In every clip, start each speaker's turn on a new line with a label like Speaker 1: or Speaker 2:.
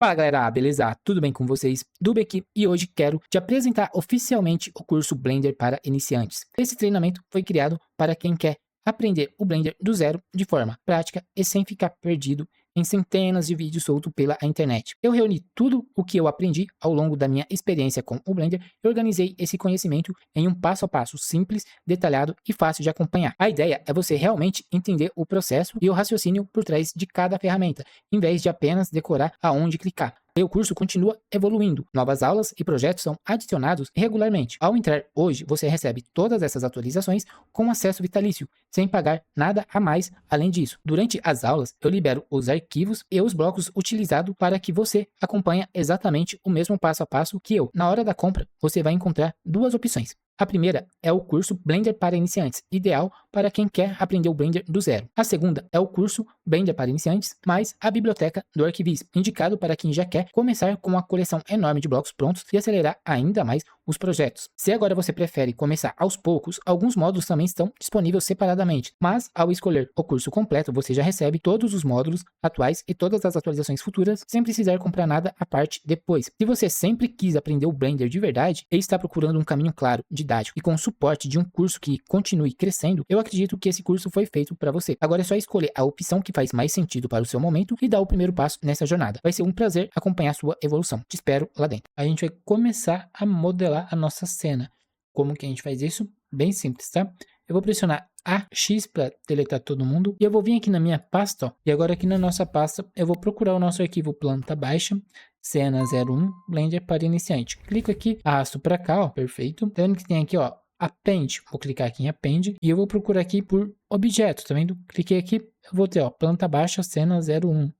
Speaker 1: Fala galera, beleza? Tudo bem com vocês? Dube aqui e hoje quero te apresentar oficialmente o curso Blender para iniciantes. Esse treinamento foi criado para quem quer aprender o Blender do zero de forma prática e sem ficar perdido em centenas de vídeos soltos pela internet. Eu reuni tudo o que eu aprendi ao longo da minha experiência com o Blender e organizei esse conhecimento em um passo a passo simples, detalhado e fácil de acompanhar. A ideia é você realmente entender o processo e o raciocínio por trás de cada ferramenta, em vez de apenas decorar aonde clicar. E o curso continua evoluindo. Novas aulas e projetos são adicionados regularmente. Ao entrar hoje, você recebe todas essas atualizações com acesso vitalício, sem pagar nada a mais além disso. Durante as aulas, eu libero os arquivos e os blocos utilizados para que você acompanhe exatamente o mesmo passo a passo que eu. Na hora da compra, você vai encontrar duas opções. A primeira é o curso Blender para iniciantes, ideal para quem quer aprender o Blender do zero. A segunda é o curso Blender para iniciantes, mais a biblioteca do Arquivismo, indicado para quem já quer começar com uma coleção enorme de blocos prontos e acelerar ainda mais os projetos. Se agora você prefere começar aos poucos, alguns módulos também estão disponíveis separadamente, mas ao escolher o curso completo, você já recebe todos os módulos atuais e todas as atualizações futuras, sem precisar comprar nada à parte depois. Se você sempre quis aprender o Blender de verdade e está procurando um caminho claro, didático e com suporte de um curso que continue crescendo, eu acredito que esse curso foi feito para você. Agora é só escolher a opção que faz mais sentido para o seu momento e dar o primeiro passo nessa jornada. Vai ser um prazer acompanhar a sua evolução. Te espero lá dentro. A gente vai começar a modelar a nossa cena. Como que a gente faz isso? Bem simples, tá? Eu vou pressionar AX para deletar todo mundo e eu vou vir aqui na minha pasta, ó, e agora aqui na nossa pasta eu vou procurar o nosso arquivo planta baixa, cena 01, Blender para iniciante. Clico aqui, arrasto para cá, ó, perfeito. Tá vendo que tem aqui, ó, Append, vou clicar aqui em Append e eu vou procurar aqui por objeto, tá vendo? Cliquei aqui, eu vou ter, ó, planta baixa, cena 01.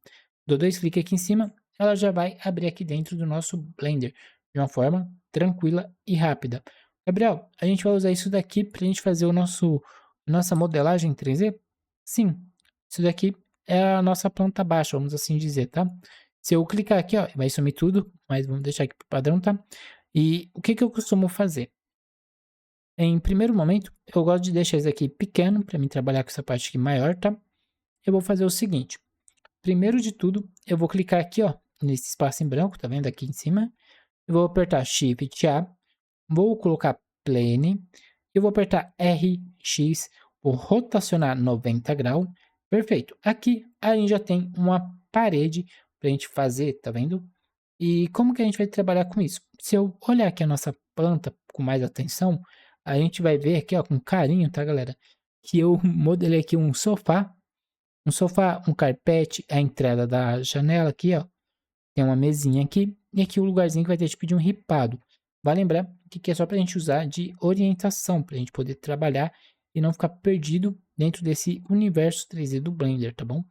Speaker 1: Dou dois cliques aqui em cima, ela já vai abrir aqui dentro do nosso Blender de uma forma tranquila e rápida. Gabriel, a gente vai usar isso daqui para a gente fazer nossa modelagem 3D? Sim, isso daqui é a nossa planta baixa, vamos assim dizer, tá? Se eu clicar aqui, ó, vai sumir tudo, mas vamos deixar aqui para o padrão, tá? E o que que eu costumo fazer? Em primeiro momento, eu gosto de deixar isso aqui pequeno para mim trabalhar com essa parte aqui maior, tá? Eu vou fazer o seguinte. Primeiro de tudo, eu vou clicar aqui, ó, nesse espaço em branco, tá vendo aqui em cima? Eu vou apertar Shift A, vou colocar Plane, eu vou apertar RX, vou rotacionar 90 graus, perfeito. Aqui a gente já tem uma parede para a gente fazer, tá vendo? E como que a gente vai trabalhar com isso? Se eu olhar aqui a nossa planta com mais atenção, a gente vai ver aqui, ó, com carinho, tá, galera? Que eu modelei aqui um sofá, um carpete, a entrada da janela aqui, ó. Tem uma mesinha aqui e aqui o lugarzinho que vai ter tipo de um ripado. Vai lembrar que é só para a gente usar de orientação, para a gente poder trabalhar e não ficar perdido dentro desse universo 3D do Blender, tá bom?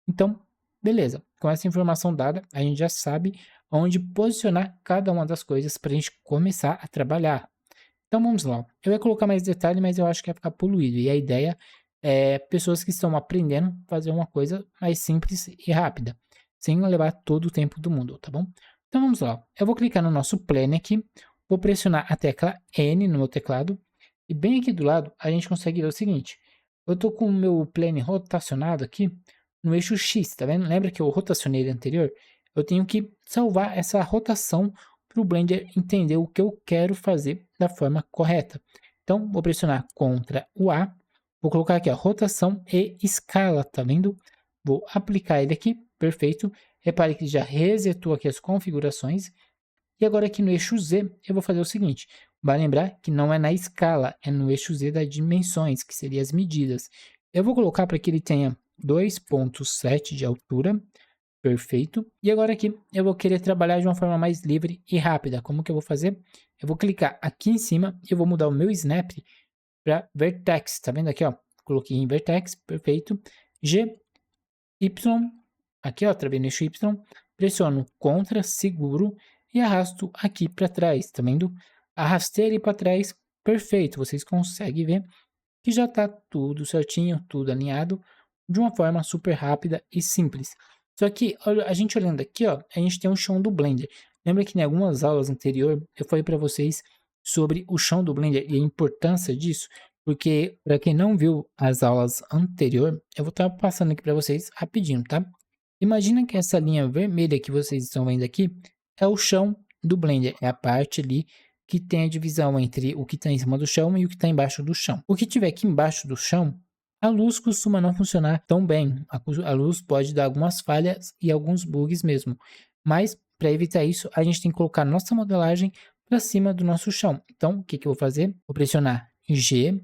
Speaker 1: Então, beleza. Com essa informação dada, a gente já sabe onde posicionar cada uma das coisas para a gente começar a trabalhar. Então vamos lá. Eu ia colocar mais detalhe, mas eu acho que ia ficar poluído. E a ideia é pessoas que estão aprendendo a fazer uma coisa mais simples e rápida, sem levar todo o tempo do mundo, tá bom? Então vamos lá. Eu vou clicar no nosso plane aqui, vou pressionar a tecla N no meu teclado, e bem aqui do lado a gente consegue ver o seguinte. Eu tô com o meu plane rotacionado aqui no eixo X, tá vendo? Lembra que eu rotacionei ele anterior? Eu tenho que salvar essa rotação para o Blender entender o que eu quero fazer da forma correta. Então, vou pressionar Ctrl o A, vou colocar aqui a rotação e escala, tá vendo? Vou aplicar ele aqui, perfeito. Repare que já resetou aqui as configurações. E agora aqui no eixo Z, eu vou fazer o seguinte. Vai lembrar que não é na escala, é no eixo Z das dimensões, que seriam as medidas. Eu vou colocar para que ele tenha 2,7 de altura. Perfeito. E agora aqui eu vou querer trabalhar de uma forma mais livre e rápida. Como que eu vou fazer? Eu vou clicar aqui em cima e eu vou mudar o meu snap para vertex. Tá vendo aqui, ó? Coloquei em vertex, perfeito. G, Y, aqui ó, travei no eixo Y, pressiono Ctrl, seguro e arrasto aqui para trás, tá vendo? Arrastei ele para trás, perfeito. Vocês conseguem ver que já tá tudo certinho, tudo alinhado de uma forma super rápida e simples. Só que a gente olhando aqui, ó, a gente tem o chão do Blender. Lembra que em algumas aulas anteriores eu falei para vocês sobre o chão do Blender e a importância disso? Porque para quem não viu as aulas anteriores, eu vou estar passando aqui para vocês rapidinho, tá? Imagina que essa linha vermelha que vocês estão vendo aqui é o chão do Blender, é a parte ali que tem a divisão entre o que está em cima do chão e o que está embaixo do chão. O que tiver aqui embaixo do chão, a luz costuma não funcionar tão bem. A luz pode dar algumas falhas e alguns bugs mesmo. Mas, para evitar isso, a gente tem que colocar nossa modelagem para cima do nosso chão. Então, o que eu vou fazer? Vou pressionar G,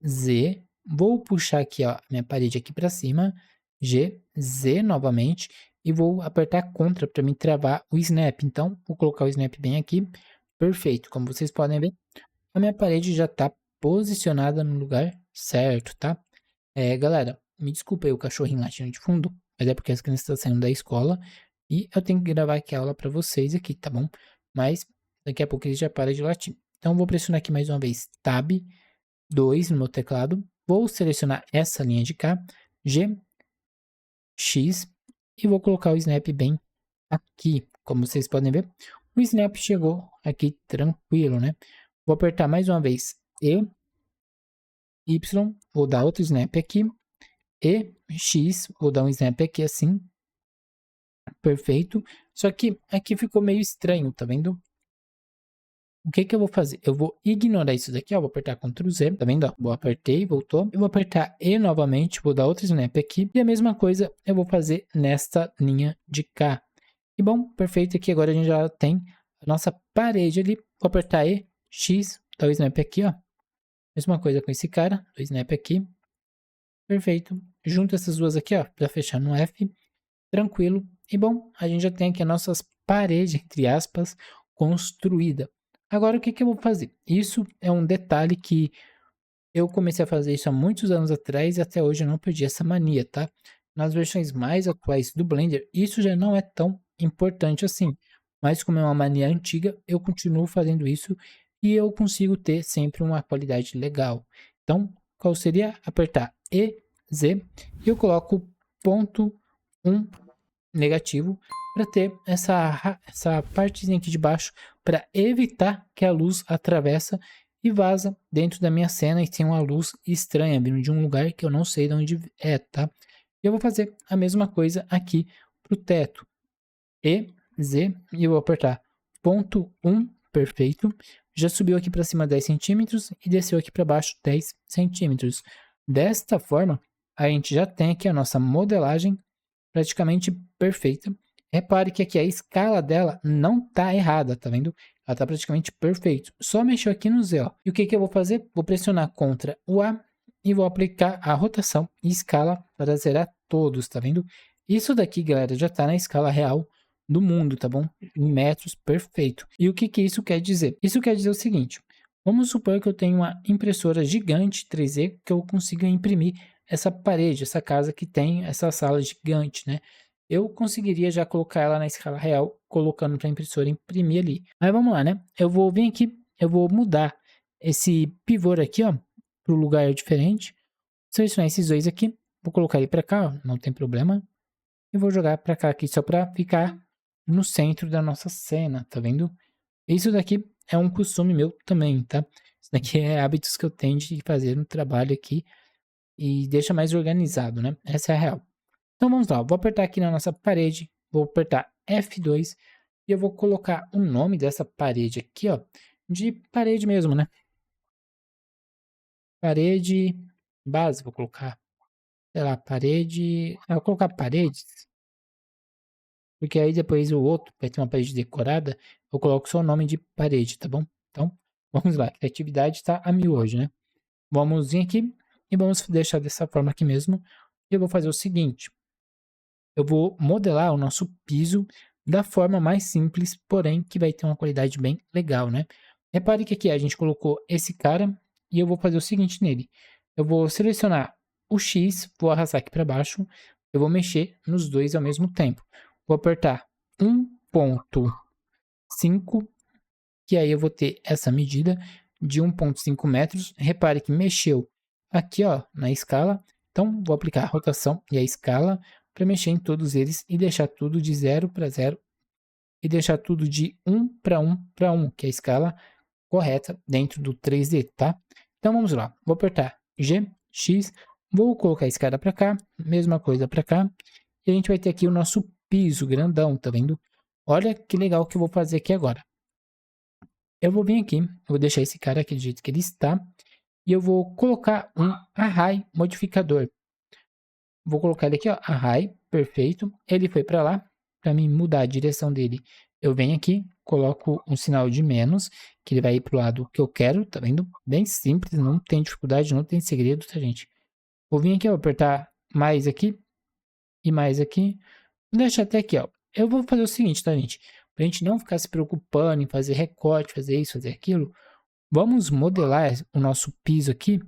Speaker 1: Z, vou puxar aqui ó, minha parede aqui para cima, G, Z novamente, e vou apertar Ctrl para me travar o Snap. Então, vou colocar o Snap bem aqui. Perfeito, como vocês podem ver, a minha parede já está posicionada no lugar certo, tá? Galera, me desculpa aí o cachorrinho latindo de fundo, mas é porque as crianças estão saindo da escola e eu tenho que gravar aqui a aula para vocês aqui, tá bom? Mas daqui a pouco eles já param de latir. Então, vou pressionar aqui mais uma vez Tab 2 no meu teclado. Vou selecionar essa linha de cá, G, X, e vou colocar o Snap bem aqui. Como vocês podem ver, o Snap chegou aqui tranquilo, né? Vou apertar mais uma vez E, Y, vou dar outro Snap aqui, E, X, vou dar um Snap aqui assim. Perfeito. Só que aqui ficou meio estranho, tá vendo? O que eu vou fazer? Eu vou ignorar isso daqui, ó. Vou apertar Ctrl Z, tá vendo? Ó, vou apertei, voltou. Eu vou apertar E novamente, vou dar outro Snap aqui. E a mesma coisa eu vou fazer nesta linha de cá. E bom, perfeito. Aqui agora a gente já tem a nossa parede ali. Vou apertar E, X, dar o Snap aqui, ó. Mesma coisa com esse cara, do Snap aqui. Perfeito. Junto essas duas aqui, ó, para fechar no F. Tranquilo. E bom, a gente já tem aqui as nossas paredes, entre aspas, construída. Agora, o que eu vou fazer? Isso é um detalhe que eu comecei a fazer isso há muitos anos atrás e até hoje eu não perdi essa mania, tá? Nas versões mais atuais do Blender, isso já não é tão importante assim. Mas como é uma mania antiga, eu continuo fazendo isso e eu consigo ter sempre uma qualidade legal. Então, qual seria? Apertar E, Z e eu coloco ponto 1 negativo para ter essa partezinha aqui de baixo para evitar que a luz atravessa e vaza dentro da minha cena e tem uma luz estranha vindo de um lugar que eu não sei de onde é, tá? E eu vou fazer a mesma coisa aqui pro teto. E, Z, e eu vou apertar ponto 1, perfeito. Já subiu aqui para cima 10 centímetros e desceu aqui para baixo 10 centímetros. Desta forma, a gente já tem aqui a nossa modelagem praticamente perfeita. Repare que aqui a escala dela não está errada, tá vendo? Ela está praticamente perfeita. Só mexeu aqui no Z, ó. E o que eu vou fazer? Vou pressionar Ctrl o A e vou aplicar a rotação e escala para zerar todos, tá vendo? Isso daqui, galera, já está na escala real do mundo, tá bom? Em metros, perfeito. E o que isso quer dizer? Isso quer dizer o seguinte. Vamos supor que eu tenho uma impressora gigante 3D que eu consiga imprimir essa parede, essa casa que tem essa sala gigante, né? Eu conseguiria já colocar ela na escala real, colocando para a impressora imprimir ali. Mas vamos lá, né? Eu vou vir aqui, eu vou mudar esse pivô aqui, ó, para um lugar diferente. Selecionar esses dois aqui, vou colocar ele para cá, ó, não tem problema. E vou jogar para cá aqui só para ficar no centro da nossa cena, tá vendo? Isso daqui é um costume meu também, tá? Isso daqui é hábitos que eu tenho de fazer no trabalho aqui e deixa mais organizado, né? Essa é a real. Então vamos lá, vou apertar aqui na nossa parede, vou apertar F2 e eu vou colocar o nome dessa parede aqui, ó, de parede mesmo, né? Parede base, vou colocar, sei lá, parede, eu vou colocar paredes, porque aí depois o outro vai ter uma parede decorada, eu coloco só o nome de parede, tá bom? Então, vamos lá, a criatividade está a mil hoje, né? Vamos vir aqui e vamos deixar dessa forma aqui mesmo. E eu vou fazer o seguinte, eu vou modelar o nosso piso da forma mais simples, porém que vai ter uma qualidade bem legal, né? Repare que aqui a gente colocou esse cara e eu vou fazer o seguinte nele. Eu vou selecionar o X, vou arrastar aqui para baixo, eu vou mexer nos dois ao mesmo tempo. Vou apertar 1.5, que aí eu vou ter essa medida de 1.5 metros. Repare que mexeu aqui, ó, na escala. Então, vou aplicar a rotação e a escala para mexer em todos eles e deixar tudo de 0 para 0 e deixar tudo de 1 para 1 para 1, que é a escala correta dentro do 3D, tá? Então, vamos lá. Vou apertar G, X, vou colocar a escala para cá, mesma coisa para cá. E a gente vai ter aqui o nosso piso grandão, tá vendo? Olha que legal que eu vou fazer aqui agora. Eu vou vir aqui, eu vou deixar esse cara aqui do jeito que ele está. E eu vou colocar um array modificador. Vou colocar ele aqui, ó, array, perfeito. Ele foi para lá, para mim mudar a direção dele. Eu venho aqui, coloco um sinal de menos, que ele vai ir para o lado que eu quero, tá vendo? Bem simples, não tem dificuldade, não tem segredo, tá, gente? Vou vir aqui, ó, apertar mais aqui e mais aqui. Vou deixar até aqui, ó. Eu vou fazer o seguinte, tá, gente? Pra gente não ficar se preocupando em fazer recorte, fazer isso, fazer aquilo, vamos modelar o nosso piso aqui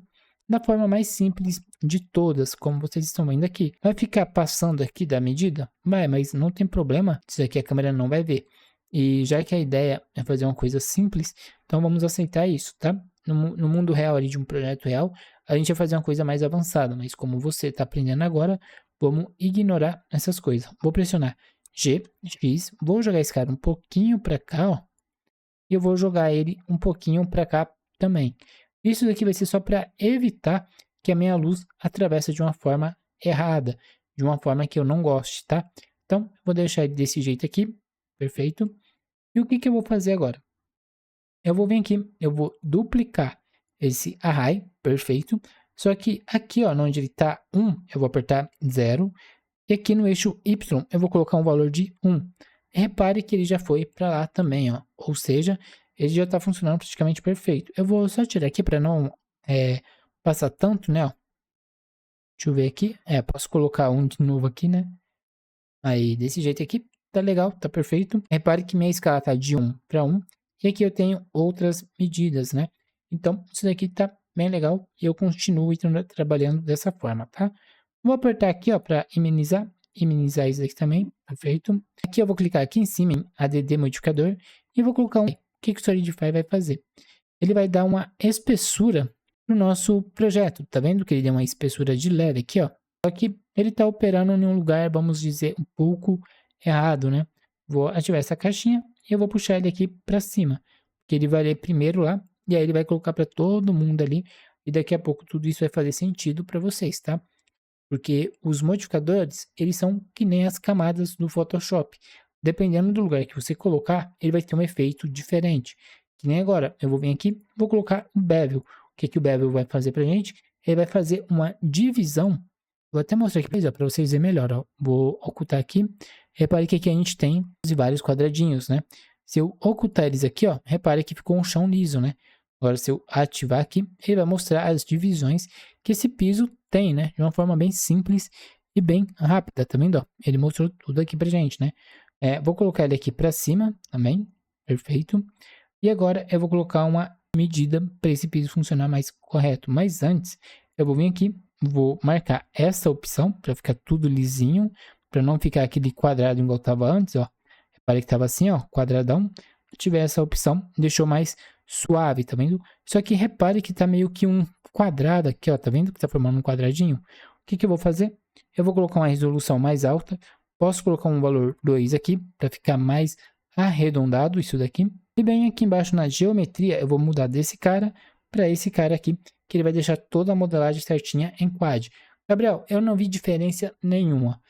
Speaker 1: da forma mais simples de todas, como vocês estão vendo aqui. Vai ficar passando aqui da medida? Vai, mas não tem problema, isso aqui a câmera não vai ver. E já que a ideia é fazer uma coisa simples, então vamos aceitar isso, tá? No mundo real ali de um projeto real, a gente vai fazer uma coisa mais avançada, mas como você está aprendendo agora, vamos ignorar essas coisas. Vou pressionar G, X, vou jogar esse cara um pouquinho para cá, ó. E eu vou jogar ele um pouquinho para cá também. Isso daqui vai ser só para evitar que a minha luz atravesse de uma forma errada, de uma forma que eu não goste, tá? Então, vou deixar ele desse jeito aqui, perfeito. E o que que eu vou fazer agora? Eu vou vir aqui, eu vou duplicar esse array, perfeito. Só que aqui, ó, onde ele está 1, eu vou apertar 0. E aqui no eixo Y, eu vou colocar um valor de 1. Repare que ele já foi para lá também, ó. Ou seja, ele já está funcionando praticamente perfeito. Eu vou só tirar aqui para não passar tanto, né, ó. Deixa eu ver aqui. Posso colocar um de novo aqui, né? Aí, desse jeito aqui, tá legal, tá perfeito. Repare que minha escala tá de 1 para 1. E aqui eu tenho outras medidas, né? Então, isso daqui tá bem legal. E eu continuo trabalhando dessa forma, tá? Vou apertar aqui, ó, para iminizar isso aqui também, perfeito. Aqui eu vou clicar aqui em cima em ADD modificador e vou colocar o que o Solidify vai fazer. Ele vai dar uma espessura no nosso projeto, tá vendo que ele deu uma espessura de leve aqui, ó. Só que ele está operando em um lugar, vamos dizer, um pouco errado, né? Vou ativar essa caixinha e eu vou puxar ele aqui para cima, que ele vai ler primeiro lá e aí ele vai colocar para todo mundo ali e daqui a pouco tudo isso vai fazer sentido para vocês, tá? Porque os modificadores, eles são que nem as camadas do Photoshop. Dependendo do lugar que você colocar, ele vai ter um efeito diferente. Que nem agora, eu vou vir aqui, vou colocar um bevel. O que o bevel vai fazer pra gente? Ele vai fazer uma divisão. Vou até mostrar aqui para vocês verem melhor. Ó. Vou ocultar aqui. Repare que aqui a gente tem vários quadradinhos, né? Se eu ocultar eles aqui, ó, repare que ficou um chão liso, né? Agora, se eu ativar aqui, ele vai mostrar as divisões que esse piso tem, né? De uma forma bem simples e bem rápida, tá vendo? Ó? Ele mostrou tudo aqui pra gente, né? Vou colocar ele aqui pra cima também, perfeito. E agora eu vou colocar uma medida para esse piso funcionar mais correto. Mas antes, eu vou vir aqui, vou marcar essa opção para ficar tudo lisinho, para não ficar aquele quadrado igual estava antes, ó. Repare que estava assim, ó, quadradão. Tiver essa opção, deixou mais suave, tá vendo? Só que repare que tá meio que um quadrado aqui, ó, tá vendo que tá formando um quadradinho? O que que eu vou fazer? Eu vou colocar uma resolução mais alta, posso colocar um valor 2 aqui, para ficar mais arredondado isso daqui. E bem aqui embaixo na geometria, eu vou mudar desse cara para esse cara aqui, que ele vai deixar toda a modelagem certinha em quad. Gabriel, eu não vi diferença nenhuma,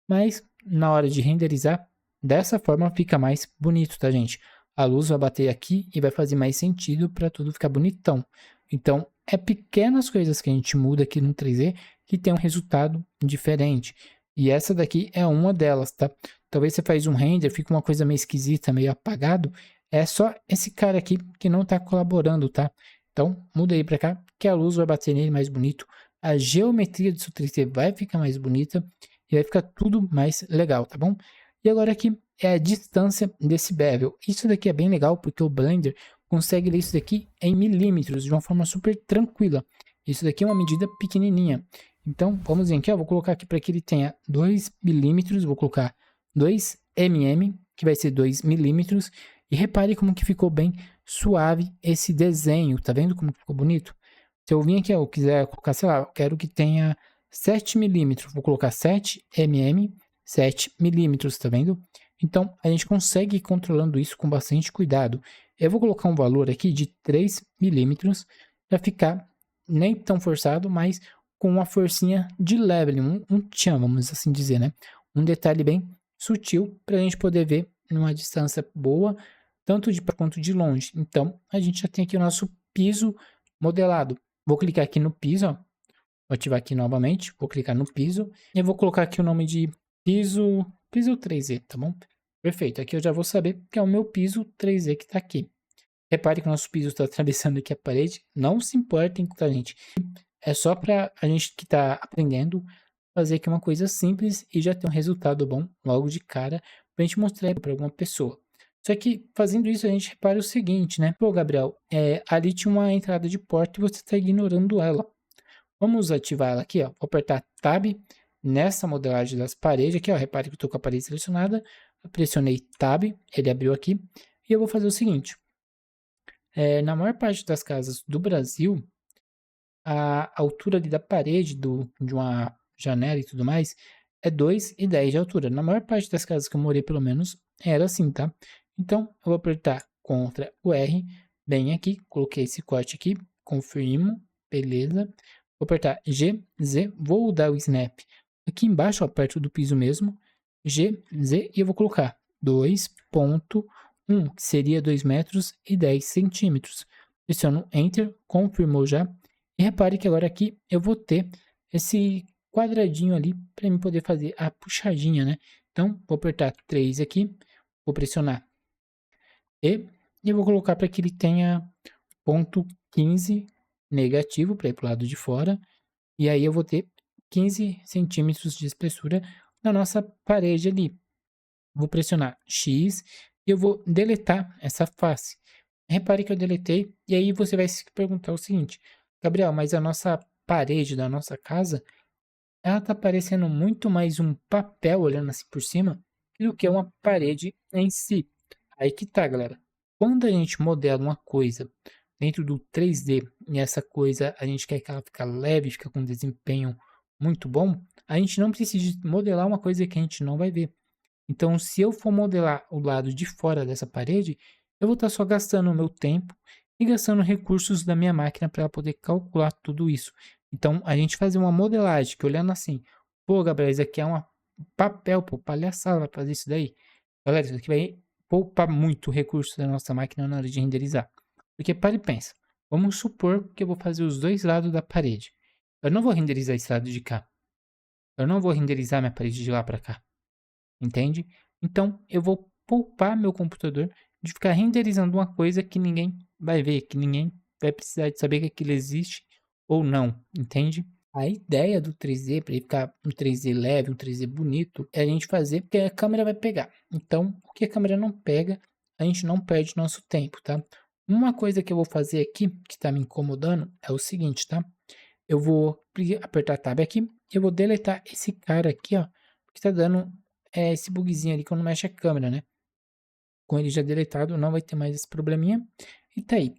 Speaker 1: mas na hora de renderizar, dessa forma fica mais bonito, tá, gente? A luz vai bater aqui e vai fazer mais sentido para tudo ficar bonitão. Então, é pequenas coisas que a gente muda aqui no 3D que tem um resultado diferente. E essa daqui é uma delas, tá? Talvez você faz um render, fica uma coisa meio esquisita, meio apagado. É só esse cara aqui que não está colaborando, tá? Então, muda aí para cá, que a luz vai bater nele mais bonito. A geometria do seu 3D vai ficar mais bonita e vai ficar tudo mais legal, tá bom? E agora aqui é a distância desse bevel. Isso daqui é bem legal porque o Blender consegue ler isso daqui em milímetros de uma forma super tranquila. Isso daqui é uma medida pequenininha. Então, vamos vir aqui, ó, vou colocar aqui para que ele tenha 2 milímetros, vou colocar 2 mm, que vai ser 2 milímetros. E repare como que ficou bem suave esse desenho, tá vendo como ficou bonito? Se eu vir aqui, eu quiser colocar, sei lá, eu quero que tenha 7 milímetros, vou colocar 7 mm, 7 milímetros, tá vendo? Então, a gente consegue ir controlando isso com bastante cuidado. Eu vou colocar um valor aqui de 3 milímetros para ficar nem tão forçado, mas com uma forcinha de leve, um tchan, vamos assim dizer, né? um detalhe bem sutil para a gente poder ver numa distância boa, tanto de perto quanto de longe. Então, a gente já tem aqui o nosso piso modelado. Vou clicar aqui no piso, ó. Vou ativar aqui novamente, vou clicar no piso e eu vou colocar aqui o nome de piso 3Z, tá bom? Perfeito, aqui eu já vou saber que é o meu piso 3Z que está aqui. Repare que o nosso piso está atravessando aqui a parede, não se importem, tá, gente? É só para a gente que está aprendendo fazer aqui uma coisa simples e já ter um resultado bom logo de cara para a gente mostrar para alguma pessoa. Só que fazendo isso a gente repara o seguinte, né? Pô, Gabriel, ali tinha uma entrada de porta e você está ignorando ela. Vamos ativar ela aqui, ó. Vou apertar Tab nessa modelagem das paredes aqui, ó. Repare que eu estou com a parede selecionada. Eu pressionei Tab, ele abriu aqui. E eu vou fazer o seguinte. Na maior parte das casas do Brasil, a altura ali da parede de uma janela e tudo mais é 2,10 de altura. Na maior parte das casas que eu morei, pelo menos, era assim, tá? Então, eu vou apertar Ctrl o R, bem aqui, coloquei esse corte aqui, confirmo, beleza. Vou apertar G, Z, vou dar o snap. Aqui embaixo, ó, perto do piso mesmo, G, Z, e eu vou colocar 2,1, que seria 2 metros e 10 centímetros. Pressiono Enter, confirmou já. E repare que agora aqui eu vou ter esse quadradinho ali para eu poder fazer a puxadinha, né? Então, vou apertar 3 aqui, vou pressionar E, e eu vou colocar para que ele tenha ponto 15 negativo para ir para o lado de fora. E aí eu vou ter 15 centímetros de espessura na nossa parede ali. Vou pressionar X e eu vou deletar essa face. Repare que eu deletei e aí você vai se perguntar o seguinte: Gabriel, mas a nossa parede da nossa casa, ela tá parecendo muito mais um papel olhando assim por cima do que uma parede em si. Aí que tá, galera. Quando a gente modela uma coisa dentro do 3D e essa coisa a gente quer que ela fique leve, fique com um desempenho muito bom, a gente não precisa modelar uma coisa que a gente não vai ver. Então, se eu for modelar o lado de fora dessa parede, eu vou estar só gastando o meu tempo e gastando recursos da minha máquina para poder calcular tudo isso. Então, a gente fazer uma modelagem que olhando assim, pô, Gabriel, isso aqui é um papel, pô, palhaçada vai fazer isso daí. Galera, isso aqui vai poupar muito recurso da nossa máquina na hora de renderizar. Porque para e pensa, vamos supor que eu vou fazer os dois lados da parede. Eu não vou renderizar esse lado de cá. Eu não vou renderizar minha parede de lá para cá. Entende? Então, eu vou poupar meu computador de ficar renderizando uma coisa que ninguém vai ver, que ninguém vai precisar de saber que aquilo existe ou não, entende? A ideia do 3D, para ele ficar um 3D leve, um 3D bonito, é a gente fazer porque a câmera vai pegar. Então, o que a câmera não pega, a gente não perde nosso tempo, tá? Uma coisa que eu vou fazer aqui, que está me incomodando, é o seguinte, tá? Eu vou apertar Tab aqui e eu vou deletar esse cara aqui, ó, que está dando esse bugzinho ali quando mexe a câmera, né? Com ele já deletado, não vai ter mais esse probleminha. E tá aí.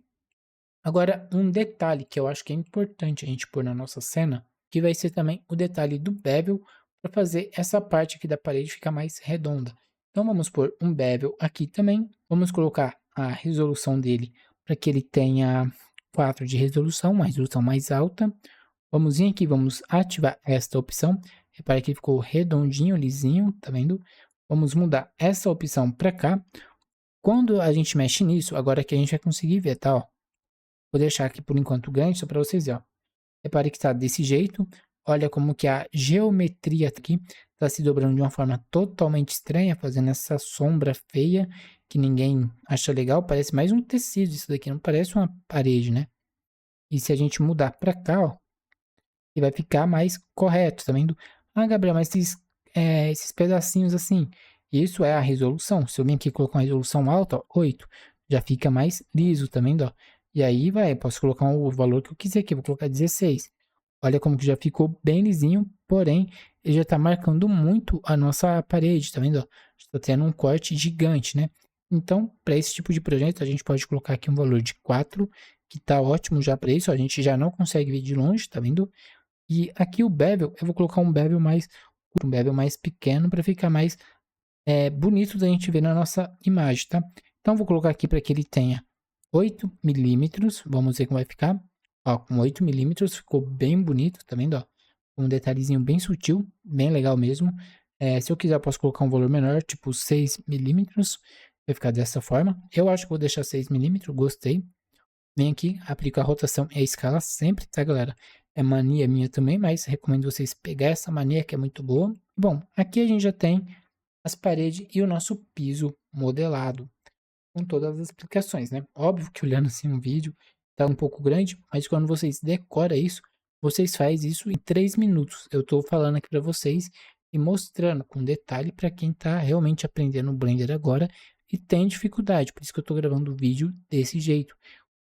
Speaker 1: Agora, um detalhe que eu acho que é importante a gente pôr na nossa cena, que vai ser também o detalhe do bevel, para fazer essa parte aqui da parede ficar mais redonda. Então, vamos pôr um bevel aqui também. Vamos colocar a resolução dele para que ele tenha 4 de resolução, uma resolução mais alta. Vamos vir aqui, vamos ativar esta opção. Repare que ficou redondinho, lisinho, tá vendo? Vamos mudar essa opção para cá. Quando a gente mexe nisso, agora que a gente vai conseguir ver, tá? Ó. Vou deixar aqui por enquanto grande, só para vocês verem, ó. Repare que está desse jeito. Olha como que a geometria aqui está se dobrando de uma forma totalmente estranha, fazendo essa sombra feia que ninguém acha legal. Parece mais um tecido isso daqui, não parece uma parede, né? E se a gente mudar para cá, ó, e vai ficar mais correto, tá vendo? Ah, Gabriel, mas esses pedacinhos assim, isso é a resolução. Se eu vim aqui colocar uma resolução alta, ó, 8, já fica mais liso, tá vendo? Ó? E aí posso colocar o valor que eu quiser aqui, vou colocar 16. Olha como que já ficou bem lisinho, porém, ele já tá marcando muito a nossa parede, tá vendo? Ó? Está tendo um corte gigante, né? Então, para esse tipo de projeto, a gente pode colocar aqui um valor de 4, que tá ótimo já para isso. A gente já não consegue ver de longe, tá vendo? E aqui o bevel, eu vou colocar um bevel mais pequeno para ficar mais bonito da gente ver na nossa imagem, tá? Então, vou colocar aqui para que ele tenha 8 milímetros. Vamos ver como vai ficar. Ó, com 8 milímetros ficou bem bonito, tá vendo? Ó? Um detalhezinho bem sutil, bem legal mesmo. Se eu quiser, eu posso colocar um valor menor, tipo 6 milímetros. Vai ficar dessa forma. Eu acho que vou deixar 6 milímetros, gostei. Vem aqui, aplico a rotação e a escala sempre, tá, galera? É mania minha também, mas recomendo vocês pegar essa mania que é muito boa. Bom, aqui a gente já tem as paredes e o nosso piso modelado com todas as explicações, né? Óbvio que olhando assim um vídeo tá um pouco grande, mas quando vocês decoram isso, vocês fazem isso em 3 minutos. Eu tô falando aqui para vocês e mostrando com detalhe para quem tá realmente aprendendo o Blender agora e tem dificuldade. Por isso que eu tô gravando o vídeo desse jeito.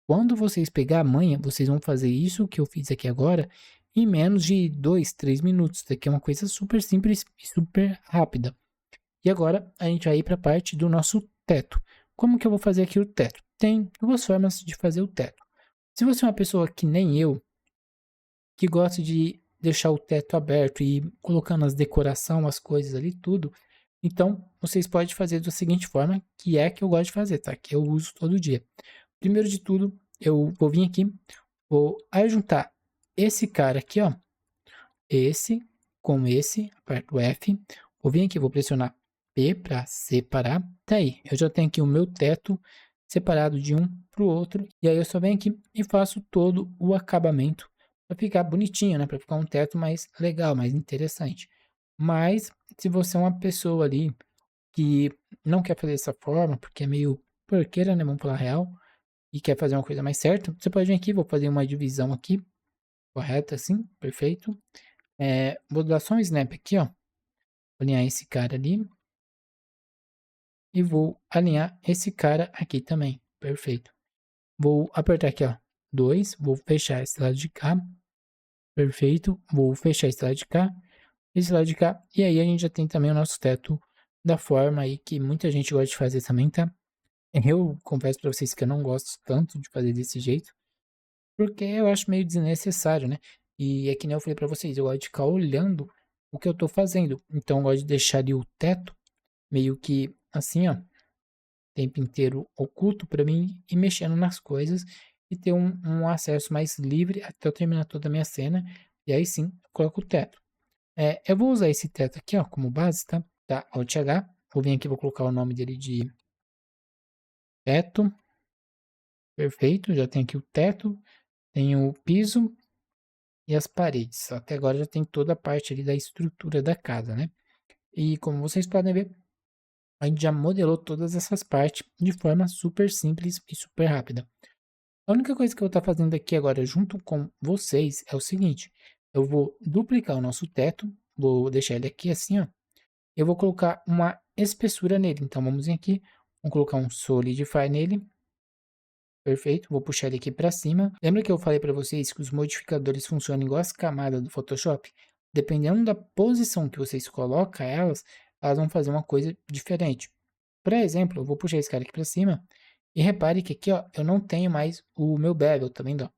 Speaker 1: Quando vocês pegar a manha, vocês vão fazer isso que eu fiz aqui agora em menos de 2, 3 minutos. Isso aqui é uma coisa super simples e super rápida. E agora a gente vai ir para a parte do nosso teto. Como que eu vou fazer aqui o teto? Tem duas formas de fazer o teto. Se você é uma pessoa que nem eu, que gosta de deixar o teto aberto e ir colocando as decoração, as coisas ali, tudo, então vocês podem fazer da seguinte forma, que é que eu gosto de fazer, tá? Que eu uso todo dia. Primeiro de tudo, eu vou vir aqui, vou ajuntar esse cara aqui, ó, esse com esse, aperto F, vou vir aqui, vou pressionar P para separar. Tá aí, eu já tenho aqui o meu teto separado de um para o outro, e aí eu só venho aqui e faço todo o acabamento para ficar bonitinho, né? Para ficar um teto mais legal, mais interessante. Mas se você é uma pessoa ali que não quer fazer dessa forma, porque é meio porqueira, né? Vamos falar real, e quer fazer uma coisa mais certa, você pode vir aqui, vou fazer uma divisão aqui, correta, assim, perfeito. Vou dar só um snap aqui, ó, vou alinhar esse cara ali, e vou alinhar esse cara aqui também, perfeito. Vou apertar aqui, ó, 2, vou fechar esse lado de cá, perfeito, vou fechar esse lado de cá, esse lado de cá, e aí a gente já tem também o nosso teto da forma aí que muita gente gosta de fazer também, tá? Eu confesso pra vocês que eu não gosto tanto de fazer desse jeito, porque eu acho meio desnecessário, né? E é que nem eu falei pra vocês, eu gosto de ficar olhando o que eu tô fazendo. Então eu gosto de deixar ali o teto meio que assim, ó, o tempo inteiro oculto pra mim ir mexendo nas coisas e ter um acesso mais livre até eu terminar toda a minha cena. E aí sim, eu coloco o teto. Eu vou usar esse teto aqui, ó, como base, tá? Tá, Alt H. Vou vir aqui, vou colocar o nome dele de teto. Perfeito, já tem aqui o teto, tem o piso e as paredes. Até agora já tem toda a parte ali da estrutura da casa, né? E como vocês podem ver, a gente já modelou todas essas partes de forma super simples e super rápida. A única coisa que eu vou estar fazendo aqui agora junto com vocês é o seguinte. Eu vou duplicar o nosso teto, vou deixar ele aqui assim, ó. Eu vou colocar uma espessura nele. Então vamos vir aqui, vamos colocar um Solidify nele. Perfeito, vou puxar ele aqui para cima. Lembra que eu falei para vocês que os modificadores funcionam igual as camadas do Photoshop? Dependendo da posição que vocês colocam elas, elas vão fazer uma coisa diferente. Por exemplo, eu vou puxar esse cara aqui para cima e repare que aqui, ó, eu não tenho mais o meu bevel, tá vendo?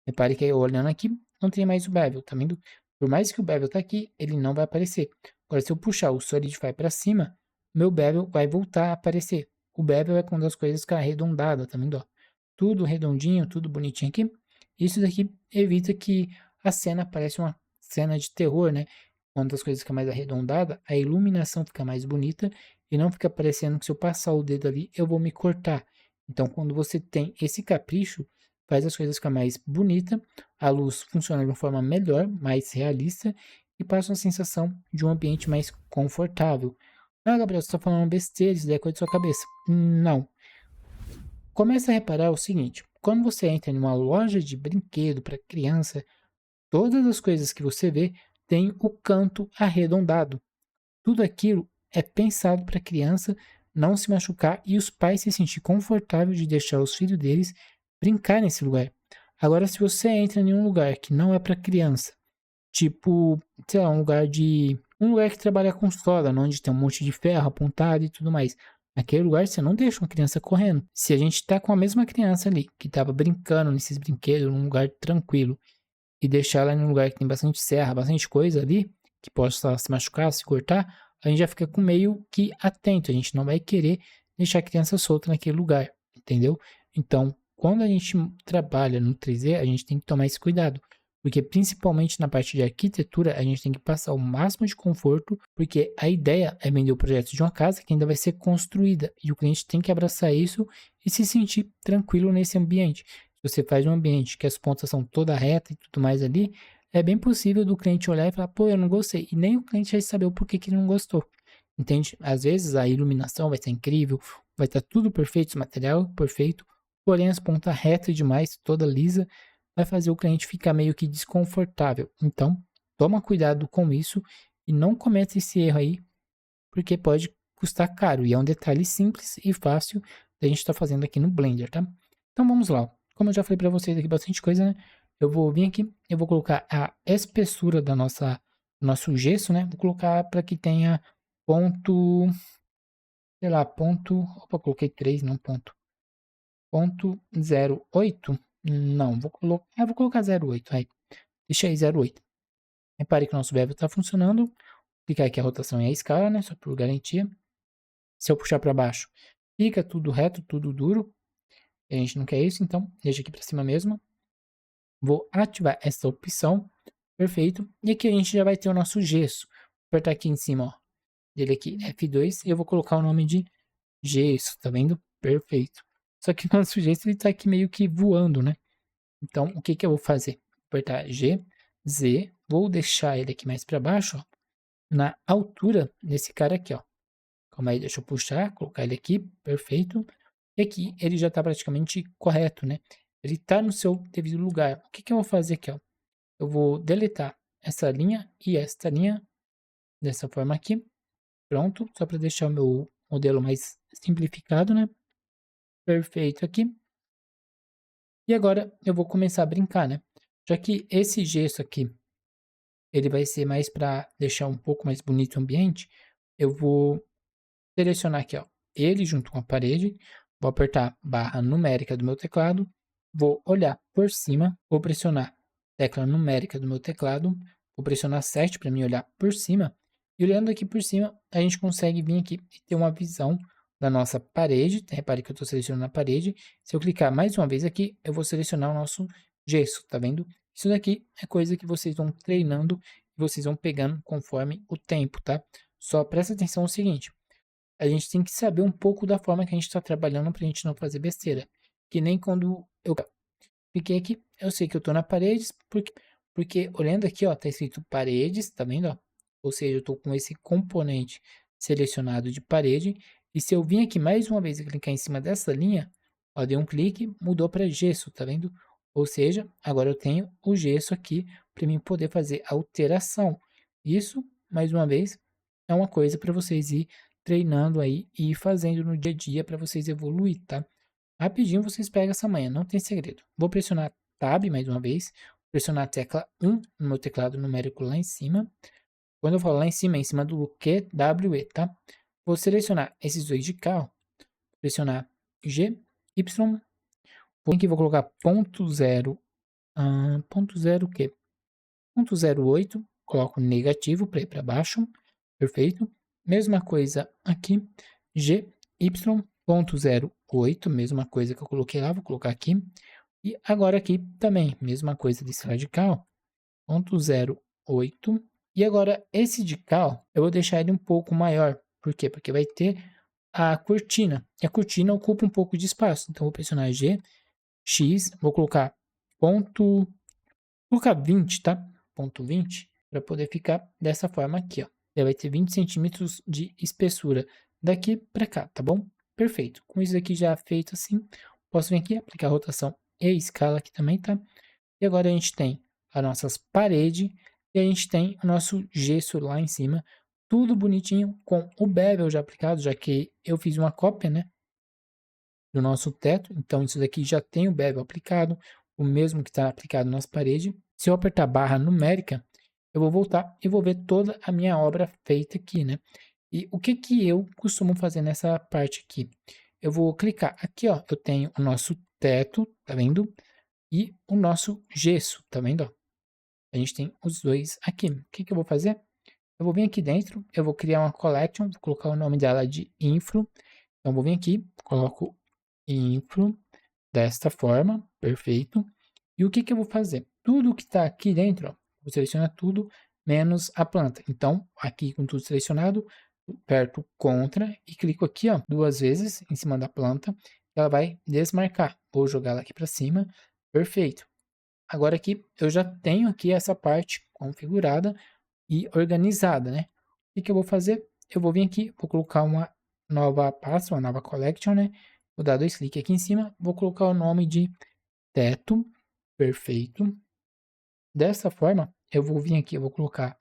Speaker 1: Repare que eu olhando aqui, não tem mais o bevel, tá vendo? Por mais que o bevel tá aqui, ele não vai aparecer. Agora, se eu puxar o Solidify para cima, meu bevel vai voltar a aparecer. O bevel é quando as coisas ficam arredondadas, tá vendo? Ó? Tudo redondinho, tudo bonitinho aqui. Isso daqui evita que a cena pareça uma cena de terror, né? Quando as coisas ficam mais arredondadas, a iluminação fica mais bonita e não fica parecendo que se eu passar o dedo ali, eu vou me cortar. Então, quando você tem esse capricho, faz as coisas ficar mais bonita, a luz funciona de uma forma melhor, mais realista e passa uma sensação de um ambiente mais confortável. Ah, Gabriel, você está falando besteira, isso daí é coisa da sua cabeça. Não. Começa a reparar o seguinte, quando você entra em uma loja de brinquedo para criança, todas as coisas que você vê têm o canto arredondado. Tudo aquilo é pensado para a criança não se machucar e os pais se sentir confortável de deixar os filhos deles brincar nesse lugar. Agora, se você entra em um lugar que não é para criança, tipo, sei lá, um lugar que trabalha com solda, onde tem um monte de ferro apontado e tudo mais. Naquele lugar você não deixa uma criança correndo. Se a gente tá com a mesma criança ali, que tava brincando nesses brinquedos, num lugar tranquilo, e deixar ela em um lugar que tem bastante serra, bastante coisa ali, que possa se machucar, se cortar, a gente já fica com meio que atento. A gente não vai querer deixar a criança solta naquele lugar, entendeu? Então, quando a gente trabalha no 3D, a gente tem que tomar esse cuidado. Porque principalmente na parte de arquitetura, a gente tem que passar o máximo de conforto, porque a ideia é vender o projeto de uma casa que ainda vai ser construída. E o cliente tem que abraçar isso e se sentir tranquilo nesse ambiente. Se você faz um ambiente que as pontas são toda reta e tudo mais ali, é bem possível do cliente olhar e falar, pô, eu não gostei. E nem o cliente vai saber o porquê que ele não gostou. Entende? Às vezes a iluminação vai ser incrível, vai estar tudo perfeito, o material perfeito, porém as pontas retas demais, toda lisa, vai fazer o cliente ficar meio que desconfortável. Então, toma cuidado com isso e não cometa esse erro aí, porque pode custar caro. E é um detalhe simples e fácil da gente estar fazendo aqui no Blender, tá? Então vamos lá. Como eu já falei para vocês aqui bastante coisa, né? Eu vou vir aqui, eu vou colocar a espessura da nosso gesso, né? Vou colocar para que tenha ponto, sei lá, ponto, opa, coloquei 3, não ponto. Ponto 0,8? Não, vou colocar 0,8, aí. Deixa aí 0,8. Repare que o nosso bevel está funcionando. Vou clicar aqui a rotação e a escala, né? Só por garantia. Se eu puxar para baixo, fica tudo reto, tudo duro. A gente não quer isso, então deixa aqui para cima mesmo. Vou ativar essa opção. Perfeito. E aqui a gente já vai ter o nosso gesso. Vou apertar aqui em cima, ó. Dele aqui, F2. E eu vou colocar o nome de gesso, tá vendo? Perfeito. Só que o nosso gesso, ele tá aqui meio que voando, né? Então, o que que eu vou fazer? Vou apertar G, Z. Vou deixar ele aqui mais para baixo, ó, na altura desse cara aqui, ó. Calma aí, deixa eu puxar, colocar ele aqui, perfeito. E aqui ele já está praticamente correto, né? Ele está no seu devido lugar. O que que eu vou fazer aqui, ó? Eu vou deletar essa linha e esta linha dessa forma aqui. Pronto, só para deixar o meu modelo mais simplificado, né? Perfeito aqui. E agora eu vou começar a brincar, né? Já que esse gesso aqui, ele vai ser mais para deixar um pouco mais bonito o ambiente, eu vou selecionar aqui, ó, ele junto com a parede, vou apertar barra numérica do meu teclado, vou olhar por cima, vou pressionar tecla numérica do meu teclado, vou pressionar 7 para mim olhar por cima, e olhando aqui por cima, a gente consegue vir aqui e ter uma visão da nossa parede. Repare que eu estou selecionando a parede. Se eu clicar mais uma vez aqui, eu vou selecionar o nosso gesso, tá vendo? Isso daqui é coisa que vocês vão treinando e vocês vão pegando conforme o tempo, tá? Só presta atenção no seguinte, a gente tem que saber um pouco da forma que a gente está trabalhando para a gente não fazer besteira. Que nem quando eu cliquei aqui, eu sei que eu estou na paredes, porque olhando aqui, ó, tá escrito paredes, tá vendo, ó? Ou seja, eu estou com esse componente selecionado de parede. E se eu vir aqui mais uma vez e clicar em cima dessa linha, ó, dei um clique, mudou para gesso, tá vendo? Ou seja, agora eu tenho o gesso aqui para mim poder fazer alteração. Isso, mais uma vez, é uma coisa para vocês ir treinando aí e ir fazendo no dia a dia para vocês evoluir, tá? Rapidinho vocês pegam essa manha, não tem segredo. Vou pressionar Tab mais uma vez, pressionar a tecla 1 no meu teclado numérico lá em cima. Quando eu falo lá em cima, é em cima do QWE, tá? Vou selecionar esses dois de cá, ó, pressionar G, Y, aqui vou colocar ponto zero, ponto zero o quê? Ponto 0,8, coloco negativo para ir para baixo, perfeito. Mesma coisa aqui, G, Y, ponto 0,8, mesma coisa que eu coloquei lá, vou colocar aqui. E agora aqui também, mesma coisa desse lado de cá, ó, ponto 0,8. E agora esse de cá, ó, eu vou deixar ele um pouco maior. Por quê? Porque vai ter a cortina. E a cortina ocupa um pouco de espaço. Então, vou pressionar G, X, vou colocar ponto, vou colocar 20, tá? Ponto 20, para poder ficar dessa forma aqui, ó. Ele vai ter 20 centímetros de espessura daqui para cá, tá bom? Perfeito. Com isso aqui já feito assim, posso vir aqui, aplicar rotação e escala aqui também, tá? E agora a gente tem as nossas paredes e a gente tem o nosso gesso lá em cima, tudo bonitinho com o bevel já aplicado, já que eu fiz uma cópia, né, do nosso teto. Então isso daqui já tem o bevel aplicado, o mesmo que está aplicado nas paredes. Se eu apertar barra numérica, eu vou voltar e vou ver toda a minha obra feita aqui, né? E o que que eu costumo fazer nessa parte aqui? Eu vou clicar aqui, ó, eu tenho o nosso teto, tá vendo? E o nosso gesso, tá vendo? A gente tem os dois aqui. O que que eu vou fazer? Eu vou vir aqui dentro, eu vou criar uma collection, vou colocar o nome dela de info. Então, eu vou vir aqui, coloco info desta forma, perfeito. E o que que eu vou fazer? tudo que está aqui dentro, ó, vou selecionar tudo menos a planta. Então, aqui com tudo selecionado, aperto Ctrl e clico aqui, ó, 2 vezes em cima da planta, ela vai desmarcar. Vou jogar ela aqui para cima, perfeito. Agora aqui eu já tenho aqui essa parte configurada e organizada, né? O que que eu vou fazer? Eu vou vir aqui, vou colocar uma nova pasta, uma nova collection, né? Vou dar 2 cliques aqui em cima, vou colocar o nome de teto, perfeito. Dessa forma, eu vou vir aqui, eu vou colocar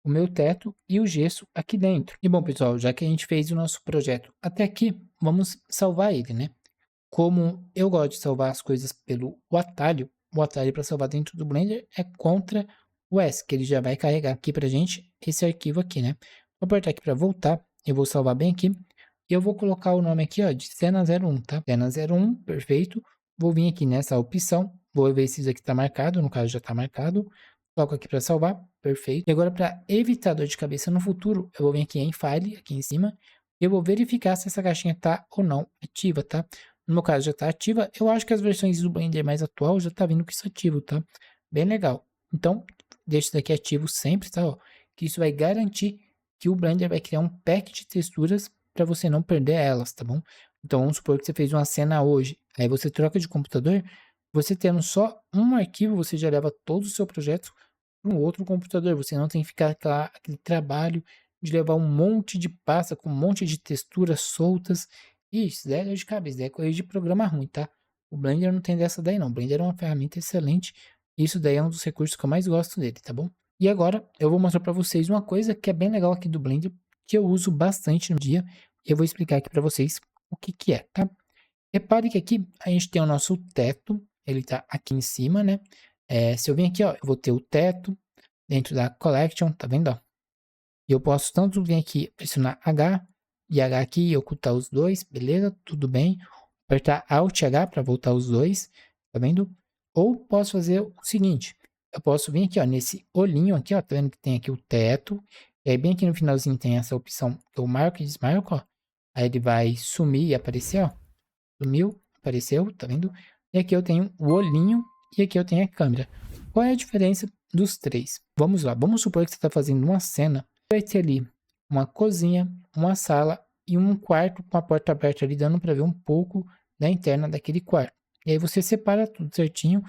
Speaker 1: o meu teto e o gesso aqui dentro. E bom, pessoal, já que a gente fez o nosso projeto até aqui, vamos salvar ele, né? Como eu gosto de salvar as coisas pelo o atalho para salvar dentro do Blender é Ctrl o S, que ele já vai carregar aqui pra gente esse arquivo aqui, né? Vou apertar aqui para voltar, eu vou salvar bem aqui. E eu vou colocar o nome aqui, ó, de cena 01, tá? Cena 01, perfeito. Vou vir aqui nessa opção, vou ver se isso aqui tá marcado, no caso já tá marcado. Coloco aqui para salvar, perfeito. E agora para evitar dor de cabeça no futuro, eu vou vir aqui em File, aqui em cima. E eu vou verificar se essa caixinha tá ou não ativa, tá? No meu caso já tá ativa. Eu acho que as versões do Blender mais atual já tá vindo com isso ativo, tá? Bem legal. Então, deixa isso daqui ativo sempre, tá? Ó, que isso vai garantir que o Blender vai criar um pack de texturas para você não perder elas, tá bom? Então, vamos supor que você fez uma cena hoje, aí você troca de computador, você tendo só um arquivo, você já leva todo o seu projeto para um outro computador. Você não tem que ficar aquele trabalho de levar um monte de pasta com um monte de texturas soltas. Isso daí é dor de cabeça, daí é coisa de programa ruim, tá? O Blender não tem dessa daí não. O Blender é uma ferramenta excelente. Isso daí é um dos recursos que eu mais gosto dele, tá bom? E agora eu vou mostrar para vocês uma coisa que é bem legal aqui do Blender, que eu uso bastante no dia. Eu vou explicar aqui para vocês o que que é, tá? Repare que aqui a gente tem o nosso teto, ele tá aqui em cima, né? Se eu vir aqui, ó, eu vou ter o teto dentro da collection, tá vendo, ó? E eu posso tanto vir aqui, pressionar H e H aqui e ocultar os dois, beleza? Tudo bem. Apertar Alt H para voltar os dois, tá vendo? Ou posso fazer o seguinte, eu posso vir aqui, ó, nesse olhinho aqui, ó, tá vendo que tem aqui o teto, e aí bem aqui no finalzinho tem essa opção que eu marco e desmarco, ó. Aí ele vai sumir e aparecer, ó. Sumiu, apareceu, tá vendo? E aqui eu tenho o olhinho e aqui eu tenho a câmera. Qual é a diferença dos três? Vamos lá, vamos supor que você está fazendo uma cena. Vai ter ali uma cozinha, uma sala e um quarto com a porta aberta ali, dando para ver um pouco da interna daquele quarto. E aí você separa tudo certinho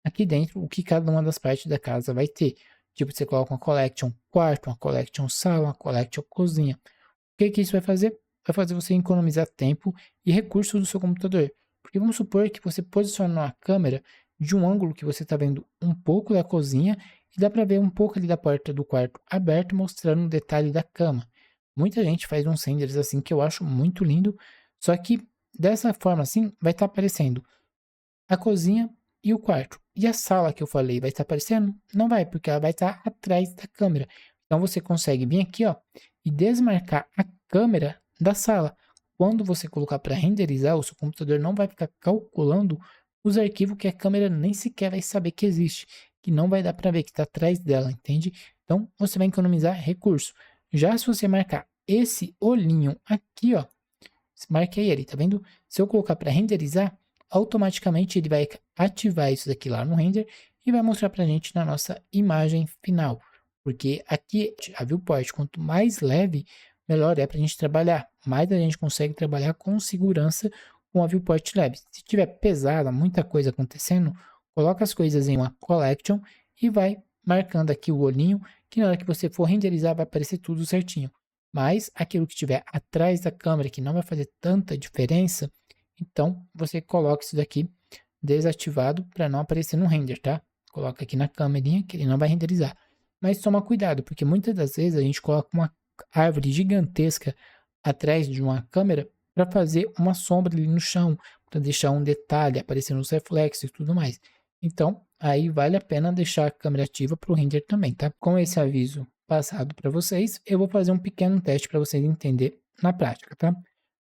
Speaker 1: aqui dentro, o que cada uma das partes da casa vai ter. Tipo, você coloca uma collection quarto, uma collection sala, uma collection cozinha. O que que isso vai fazer? Vai fazer você economizar tempo e recursos do seu computador. Porque vamos supor que você posicionou a câmera de um ângulo que você está vendo um pouco da cozinha e dá para ver um pouco ali da porta do quarto aberto, mostrando um detalhe da cama. Muita gente faz uns renders assim que eu acho muito lindo, só que dessa forma assim vai estar aparecendo a cozinha e o quarto. E a sala que eu falei vai estar aparecendo? Não vai, porque ela vai estar atrás da câmera. Então você consegue vir aqui, ó, e desmarcar a câmera da sala. Quando você colocar para renderizar, o seu computador não vai ficar calculando os arquivos que a câmera nem sequer vai saber que existe, que não vai dar para ver que está atrás dela, entende? Então você vai economizar recurso. Já se você marcar esse olhinho aqui, ó, marquei ele, tá vendo? Se eu colocar para renderizar, automaticamente ele vai ativar isso daqui lá no render e vai mostrar para a gente na nossa imagem final. Porque aqui a viewport, quanto mais leve, melhor é para a gente trabalhar. Mais a gente consegue trabalhar com segurança com a viewport leve. Se tiver pesada, muita coisa acontecendo, coloca as coisas em uma collection e vai marcando aqui o olhinho, que na hora que você for renderizar vai aparecer tudo certinho. Mas aquilo que estiver atrás da câmera, que não vai fazer tanta diferença, então você coloca isso daqui desativado para não aparecer no render, tá? Coloca aqui na câmerinha que ele não vai renderizar. Mas toma cuidado, porque muitas das vezes a gente coloca uma árvore gigantesca atrás de uma câmera para fazer uma sombra ali no chão, para deixar um detalhe aparecendo nos reflexos e tudo mais. Então, aí vale a pena deixar a câmera ativa para o render também, tá? Com esse aviso passado para vocês, eu vou fazer um pequeno teste para vocês entenderem na prática, tá?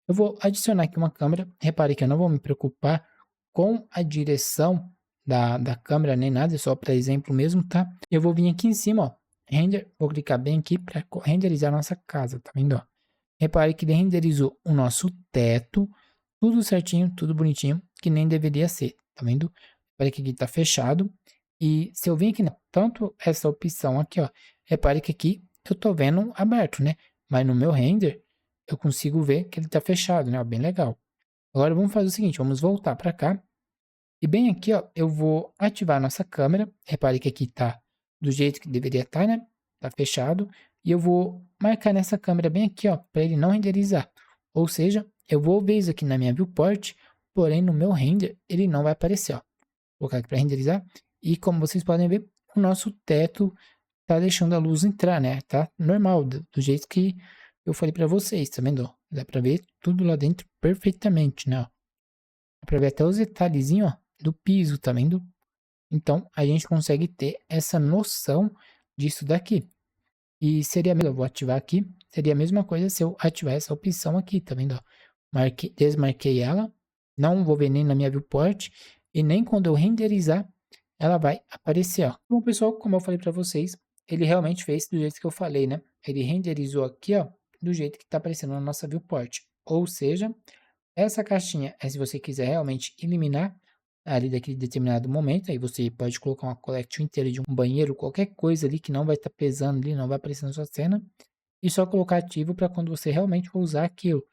Speaker 1: Eu vou adicionar aqui uma câmera. Repare que eu não vou me preocupar com a direção da câmera nem nada, é só para exemplo mesmo, tá? Eu vou vir aqui em cima, ó, render, vou clicar bem aqui para renderizar a nossa casa, tá vendo, ó? Repare que ele renderizou o nosso teto, tudo certinho, tudo bonitinho, que nem deveria ser, tá vendo? Repare que aqui tá fechado. E se eu vir aqui, tanto essa opção aqui, ó, repare que aqui eu tô vendo aberto, né? Mas no meu render, eu consigo ver que ele tá fechado, né? Ó, bem legal. Agora vamos fazer o seguinte, vamos voltar para cá. E bem aqui, ó, eu vou ativar a nossa câmera. Repare que aqui tá do jeito que deveria estar, né? Tá fechado. E eu vou marcar nessa câmera bem aqui, ó, para ele não renderizar. Ou seja, eu vou ver isso aqui na minha viewport, porém no meu render ele não vai aparecer, ó. Vou colocar aqui para renderizar. E como vocês podem ver, o nosso teto tá deixando a luz entrar, né? Tá normal, do jeito que eu falei para vocês, tá vendo? Dá para ver tudo lá dentro perfeitamente, né? Ó. Dá para ver até os detalhezinhos, ó, do piso, tá vendo? Então, a gente consegue ter essa noção disso daqui. E seria mesmo, eu vou ativar aqui, seria a mesma coisa se eu ativar essa opção aqui, tá vendo? Ó? Desmarquei ela, não vou ver nem na minha viewport e nem quando eu renderizar ela vai aparecer, ó. Bom, pessoal, como eu falei para vocês, ele realmente fez do jeito que eu falei, né? Ele renderizou aqui, ó, do jeito que tá aparecendo na nossa viewport. Ou seja, essa caixinha é se você quiser realmente eliminar ali daquele determinado momento, aí você pode colocar uma collection inteira de um banheiro, qualquer coisa ali que não vai estar pesando ali, não vai aparecer na sua cena, e só colocar ativo para quando você realmente for usar aquilo.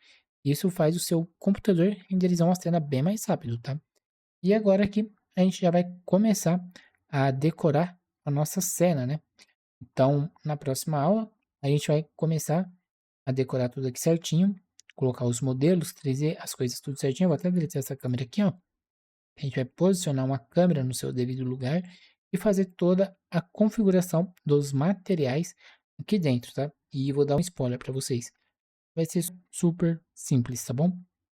Speaker 1: Isso faz o seu computador renderizar uma cena bem mais rápido, tá? E agora aqui a gente já vai começar a decorar a nossa cena, né? Então, na próxima aula, a gente vai começar a decorar tudo aqui certinho, colocar os modelos, 3D, as coisas tudo certinho. Eu vou até deletar essa câmera aqui, ó. A gente vai posicionar uma câmera no seu devido lugar e fazer toda a configuração dos materiais aqui dentro, tá? E vou dar um spoiler para vocês. Vai ser super simples, tá bom?